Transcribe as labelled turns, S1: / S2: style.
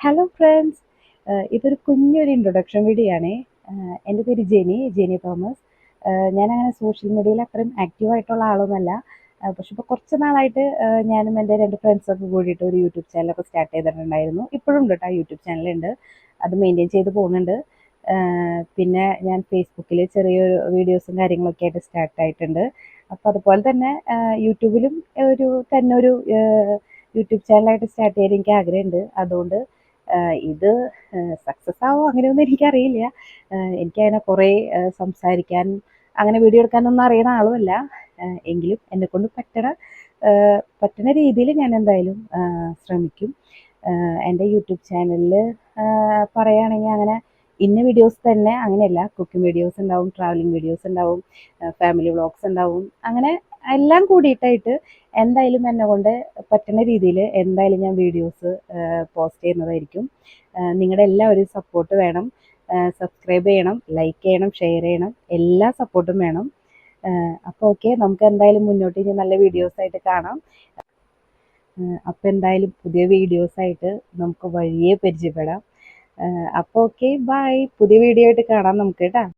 S1: Hello friends, ഇതൊരു കുഞ്ഞൊരു introduction video ആണേ. എൻ്റെ പേര് ജെനി തോമസ്. ഞാനങ്ങനെ സോഷ്യൽ മീഡിയയിൽ അത്രയും ആക്റ്റീവായിട്ടുള്ള ആളൊന്നുമല്ല. പക്ഷെ ഇപ്പോൾ കുറച്ച് നാളായിട്ട് ഞാനും എൻ്റെ 2 ഫ്രണ്ട്സൊക്കെ കൂടിയിട്ട് ഒരു യൂട്യൂബ് ചാനലൊക്കെ സ്റ്റാർട്ട് ചെയ്തിട്ടുണ്ടായിരുന്നു. ഇപ്പോഴും ഉണ്ട് കേട്ടോ, യൂട്യൂബ് ചാനലുണ്ട്. അത് മെയിൻറ്റെയിൻ ചെയ്ത് പോകുന്നുണ്ട്. പിന്നെ ഞാൻ ഫേസ്ബുക്കിൽ ചെറിയൊരു വീഡിയോസും കാര്യങ്ങളൊക്കെ ആയിട്ട് സ്റ്റാർട്ട് ആയിട്ടുണ്ട്. അപ്പോൾ അതുപോലെ തന്നെ യൂട്യൂബിലും ഒരു യൂട്യൂബ് ചാനലായിട്ട് സ്റ്റാർട്ട് ചെയ്യാൻ എനിക്ക് ആഗ്രഹമുണ്ട്. അതുകൊണ്ട് ഇത് സക്സസ് ആവോ അങ്ങനെയൊന്നും എനിക്കറിയില്ല. എനിക്കങ്ങനെ കുറേ സംസാരിക്കാനും അങ്ങനെ വീഡിയോ എടുക്കാനൊന്നും അറിയുന്ന ആളുമല്ല. എങ്കിലും എന്നെക്കൊണ്ട് പറ്റണ രീതിയിൽ ഞാൻ എന്തായാലും ശ്രമിക്കും. എൻ്റെ യൂട്യൂബ് ചാനലിൽ പറയുകയാണെങ്കിൽ അങ്ങനെ ഇന്ന വീഡിയോസ് തന്നെ അങ്ങനെയല്ല. കുക്കിംഗ് വീഡിയോസ് ഉണ്ടാവും, ട്രാവലിംഗ് വീഡിയോസ് ഉണ്ടാവും, ഫാമിലി വ്ളോഗ്സ് ഉണ്ടാവും. അങ്ങനെ എല്ലാം കൂടിയിട്ടായിട്ട് എന്തായാലും എന്നെക്കൊണ്ട് പറ്റുന്ന രീതിയിൽ എന്തായാലും ഞാൻ വീഡിയോസ് പോസ്റ്റ് ചെയ്യുന്നതായിരിക്കും. നിങ്ങളുടെ എല്ലാവരും സപ്പോർട്ട് വേണം. സബ്സ്ക്രൈബ് ചെയ്യണം, ലൈക്ക് ചെയ്യണം, ഷെയർ ചെയ്യണം, എല്ലാ സപ്പോർട്ടും വേണം. അപ്പോൾ ഓക്കെ, നമുക്ക് എന്തായാലും മുന്നോട്ട് ഇനി നല്ല വീഡിയോസായിട്ട് കാണാം. അപ്പോൾ എന്തായാലും പുതിയ വീഡിയോസായിട്ട് നമുക്ക് വഴിയെ പരിചയപ്പെടാം. അപ്പോൾ ഓക്കെ, ബൈ. പുതിയ വീഡിയോ ആയിട്ട് കാണാം നമുക്ക് കേട്ടോ.